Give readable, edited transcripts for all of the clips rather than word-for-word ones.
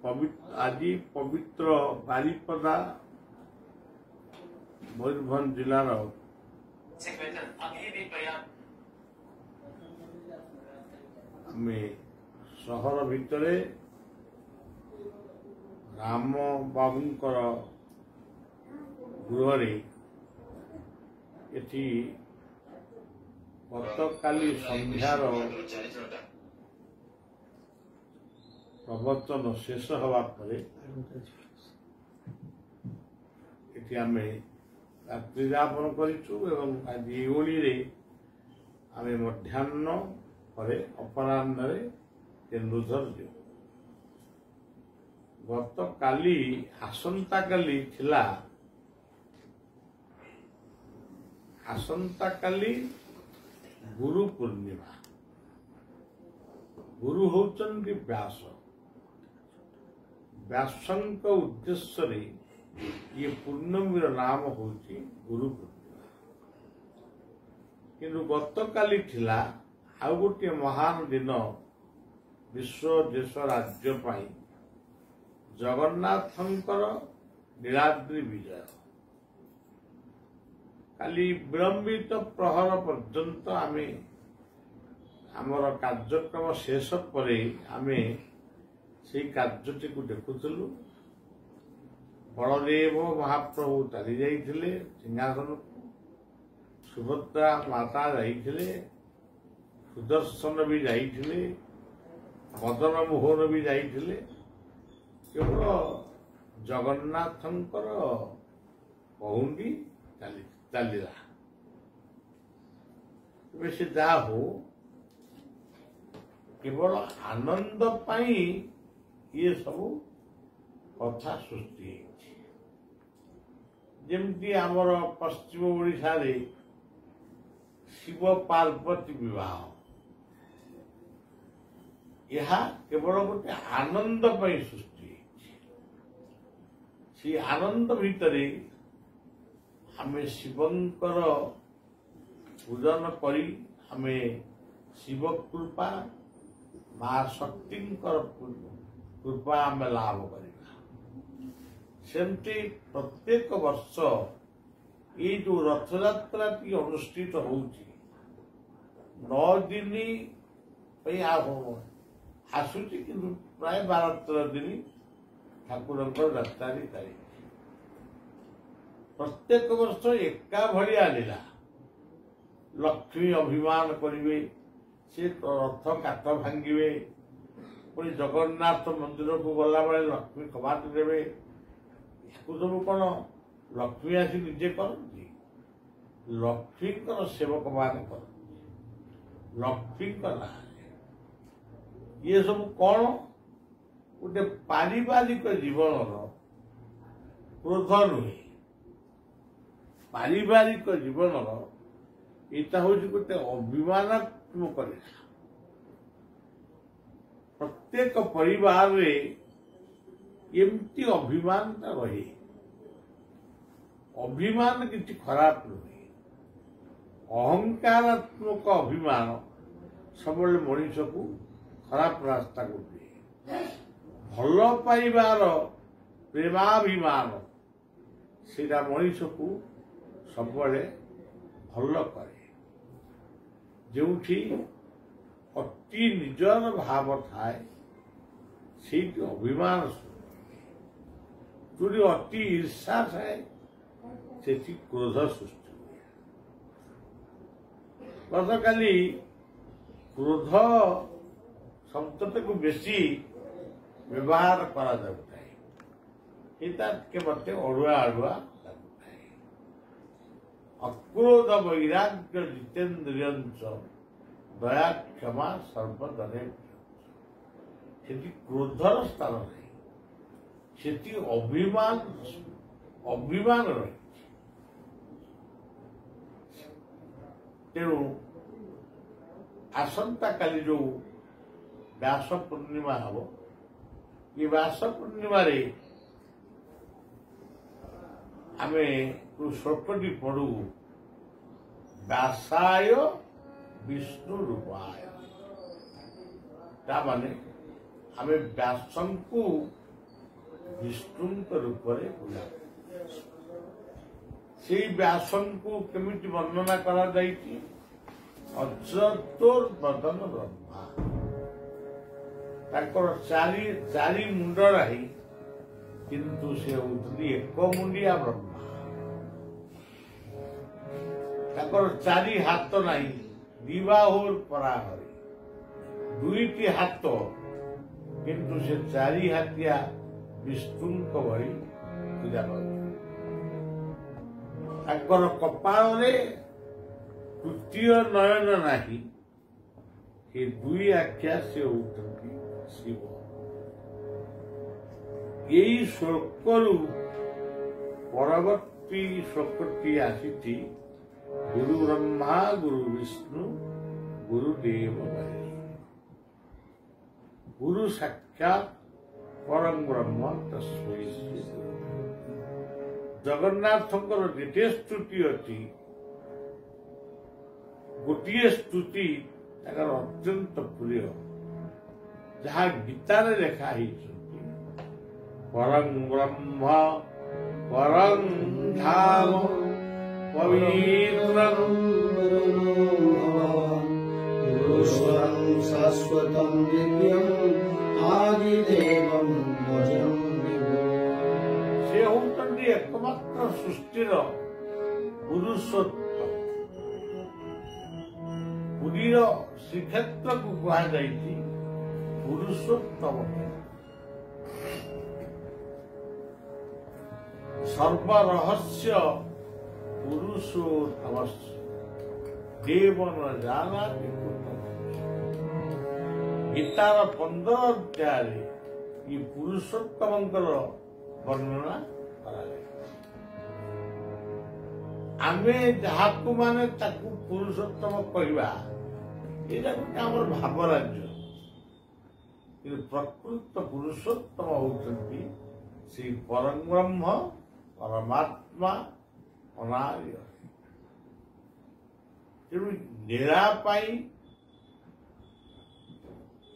आज पवित्र बारिपदा मयूरभंज जिलार आमे सहर भितरे राम बाबूंकर गृह एठी गतकाली संध्यार प्रवचन शेष हवा परे एठी आमे रात्रि यापन करिछु एवं आज ओली रे आमे मध्याह्न परे अपराह्न रे केन्दुझर जो गतकाली आसंता काली थिला आसंता काली गुरु पूर्णिमा गुरु होचंदी व्यास व्यासंक उद्देश्य रे ये पूर्णमीर नाम होची गुरु पूर्णिमा किंतु गतकाली थिला आउ गोटे महान दिन विश्व देश राज्य पाई जगन्नाथंकर नीलाद्रि विजय काली विलंबित प्रहर पर्यंत आमे आमर कार्यक्रम शेष परे आमे से कार्यटी को देखुलु बलदेव महाप्रभु चली जाइथिले सिंहासन सुभद्रा माता जाइथिले सुदर्शन भी जाइथिले मदन मोहन भी जाइथिले केवल जगन्नाथंकर पहुंडी चलला से जा हो केवल आनंद पाई ये सब कथा सृष्टि जमती आमर पश्चिम ओडिशा रे शिव पार्वती विवाह यह केवल गोटे आनंद पाई सृष्टि सी आनंद भितरे आमे शिवंकर पूजन करी आमे शिव कृपा मां शक्तिंकर कृपा आमे लाभ करिबा सेमती प्रत्येक वर्ष ये जो रथयात्रा टी अनुष्ठित होउची 9 दिन पे आसुची किंतु प्राय 12-13 दिन ठाकुरंकर रास्तारी तारीख प्रत्येक वर्ष एका भलिया लीला लक्ष्मी अभिमान करिवे से रथ काठ भांगिवे पुणी जगन्नाथ मंदिर को गला बेले लक्ष्मी कबाट देवे सब कौन लक्ष्मी आसी निजे करती लक्ष्मी सेवक मान कर लक्ष्मी ये सब कौन गोटे पारिवारिक जीवन क्रोध नुहे पारिवारिक जीवन यहाँ हूँ गोटे अभिमानात्मक रेखा प्रत्येक परिवार रे एमती अभिमान रहे अभिमान किसी खराब नुहे अहंकारात्मक अभिमान सब मनीष को खराब रास्ता को दिए भल पाइबार प्रेमाभिमान सीधा मनीष को सब भल करे जो अति निजर भाव थाए से अभिमान जो अति ईर्षा थाए से क्रोध सृष्टि हुए गतकाली क्रोध शब्द को बेसी व्यवहार करा जाए के मत अड़ुआ अड़ुआ अक्रोध वैराग्य जितेन्द्रिय दया क्षमा सर्वदने क्रोधर स्थान नहीं से अभिमान अभिमान रही तेणु आसंता काली जो व्यास पूर्णिमा हम ये व्यास पूर्णिमा रे आमे श्लोकटी पढ़ू व्यासाय विष्णु रूपाय माने आमे व्यास को विष्णु रूप पूजा से व्यासन को केमिति वर्णना करा जाइछि अजतोर्वदन ब्रह्मा ताकर चारि चारि मुंड रही किंतु से होती एक मुंडिया ब्रह्मा ताकर चारि हाथ नहीं दिबाहुर पराहरी दुईटी हाथ किंतु से चारि हाथिया विष्णु को भरी पूजा कर कपाल तृतीय नयन नहीं ये दुई आख्या से होती शिव यही श्लोकरू परवर्ती श्लोकटी आसी गुरु ब्रह्मा गुरु विष्णु गुरुदेव महेश्वर गुरु साक्षात परम ब्रह्म तस्मै श्री जगन्नाथंकर जेते स्तुति अच्छी गोटे स्तुति अत्यंत प्रिय जहाँ गीतार लिखाई परं ब्रह्म परं धाम पवित्रं शाश्वतं दिव्यं आदिदेवं भजं से होती एकमात्र सृष्टिर पुरुषोत्तम पुरीर श्रीक्षेत्र को कहुई पुरुषोत्तम सर्वरहस्य पुरुषोत्तम देवन जाना गीतार 15 अध्याय ये पुरुषोत्तम वर्णना आमे जहा माने पुरुषोत्तम कहवा यहाँ गोटे भाव राज्य कि प्रकृत पुरुषोत्तम होती श्री परम ब्रह्म परमात्मा अनार्य तेणु निरापाई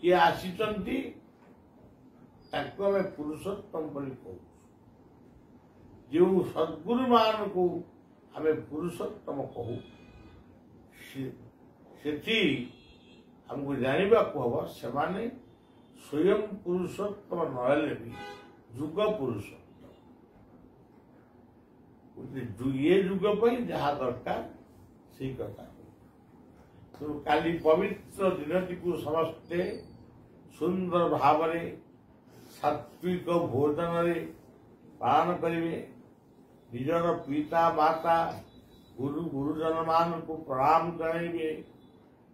किए आसीचंती ताको आमे पुरुषोत्तम बोली कहू जो सद्गुरु मान को आमे पुरुषोत्तम कहू से हमको जानवा हम से स्वयं पुरुषोत्तम नहले भी जुग पुरुषोत्तम ये जुग पर जहाँ दरकार से कथा तो काली पवित्र दिनटी को समस्ते सुंदर भाव सात्विक भोजन पालन करेंगे निजर पिता माता गुरु गुरुजन मान को प्रणाम करेंगे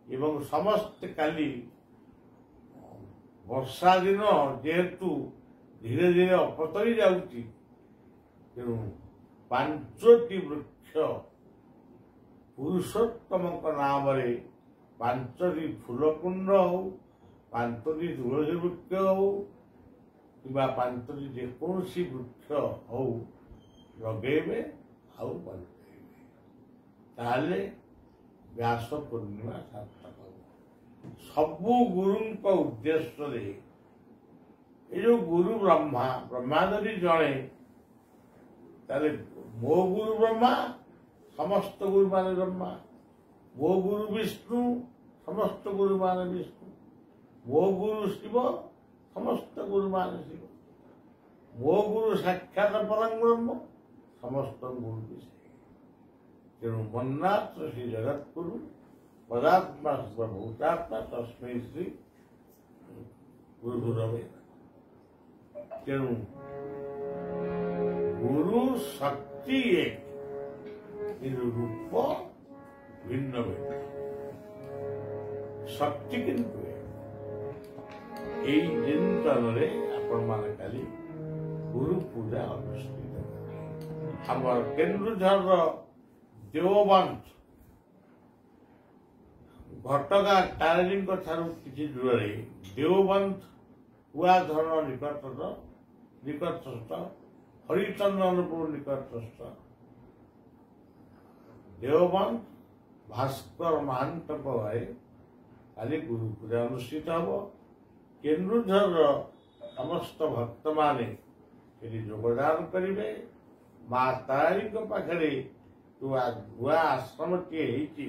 एवं समस्त काली वर्षा दिन जेहेतु धीरे धीरे अपतरी जाऊँगी तेणु 5टी वृक्ष पुरुषोत्तम नाम 5टी फूलकुंड हो 5टी तुलसी वृक्ष हो कि 5टी जेकोसी वृक्ष हो लगे आउ बंधेबे ताले व्यास पूर्णिमा सार्थक हो सबु गुरु उद्देश्य ये जो गुरु ब्रह्मा ब्रह्मा जदि जड़े ताले मो गुरु ब्रह्मा समस्त गुरु मान ब्रह्मा मो गुरु विष्णु समस्त गुरु मान विष्णु मो गुरु शिव समस्त गुरु मान शिव मो गुरु साक्षात परम ब्रह्म समस्त गुरु विषय तेणु मन्नाथ श्री जगत गुरु पदात्मा सर्वभूतात्मा तस्मै श्री गुरु गुरवे तेणु गुरु शक्ति एक रूप भिन्न भिन्न शक्ति किंतु यही चिंतन आपण मान काली गुरु पूजा अनुष्ठित हमर केन्दुझर देवबंश घटगा तारिणी कि दूर देवबंश कुआधर निकटस्थ हरिचंदनपुर निकटस्थ देवबंश भास्कर महांत भाई काली गुरु पूजा अनुष्ठित हम केन्दुझर समस्त भक्त माने ଏଠି ଯୋଗଦାନ କରିବେ। ମା ତାରିଣୀଙ୍କ ପାଖରେ ନୂଆ ଆଶ୍ରମଟିଏ ହେଇଛି,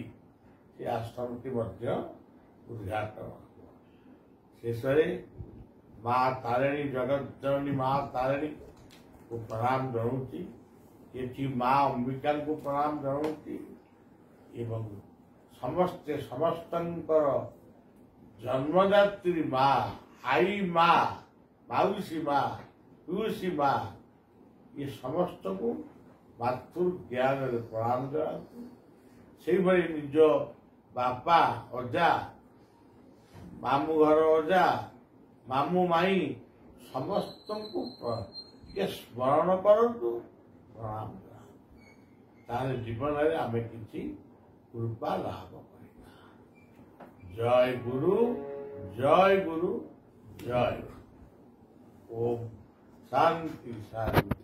ସେ ଆଶ୍ରମଟି ମଧ୍ୟ ଉଦ୍ଘାଟନ ହେବ। ଶେଷରେ ମା ତାରିଣୀ, ଜଗତଜନନୀ ମା ତାରିଣୀକୁ ପ୍ରଣାମ ଜଣାଉଛି, ଏଠି ମା ଅମ୍ବିକାଙ୍କୁ ପ୍ରଣାମ ଜଣାଉଛି ଏବଂ ସମସ୍ତେ ସମସ୍ତଙ୍କର ଜନ୍ମଦାତ୍ରୀ ମା, ଆଈ ମା, ମାଉସୀ ମା, ପିଉସୀ ମା, ଏ ସମସ୍ତଙ୍କୁ ମାତୃ ଜ୍ଞାନରେ ପ୍ରଣାମ ଜଣାନ୍ତୁ। ସେଇଭଳି ନିଜ ବାପା, ଅଜା, ମାମୁଁ ଘର ଅଜା, ମାମୁଁ ମାଇଁ ସମସ୍ତଙ୍କୁ ଟିକେ ସ୍ମରଣ କରନ୍ତୁ, ପ୍ରଣାମ ଜଣାନ୍ତୁ। ତାହେଲେ ଜୀବନରେ ଆମେ କିଛି କୃପା ଲାଭ କରିବା। ଜୟ ଗୁରୁ, ଜୟ ଗୁରୁ, ଜୟ ଗୁରୁ। ଓମ୍ ଶାନ୍ତି ଶାନ୍ତି।